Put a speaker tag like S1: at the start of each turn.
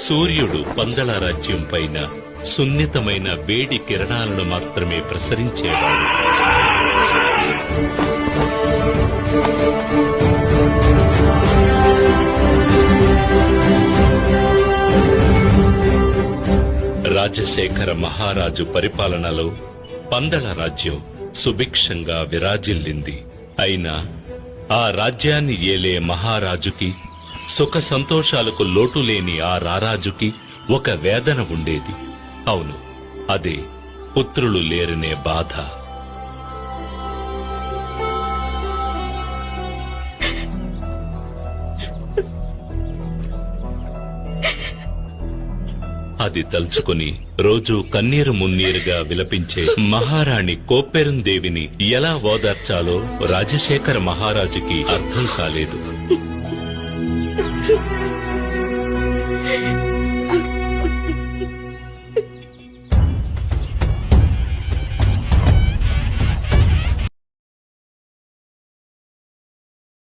S1: సూర్యుడు పందల రాజ్యం పైన సున్నితమైన వేడి కిరణాలను మాత్రమే ప్రసరించేవాడు. రాజశేఖర మహారాజు పరిపాలనలో పందల రాజ్యం సుభిక్షంగా విరాజిల్లింది. అయినా ఆ రాజ్యాన్ని ఏలే మహారాజుకి, సుఖ సంతోషాలకు లోటులేని ఆ రారాజుకి ఒక వేదన ఉండేది. అవును, అదే పుత్రులు లేరనే బాధ. అది తలుచుకుని రోజూ కన్నీరు మున్నీరుగా విలపించే మహారాణి కోప్పెరుందేవిని ఎలా ఓదార్చాలో రాజశేఖర మహారాజుకి అర్థం కాలేదు.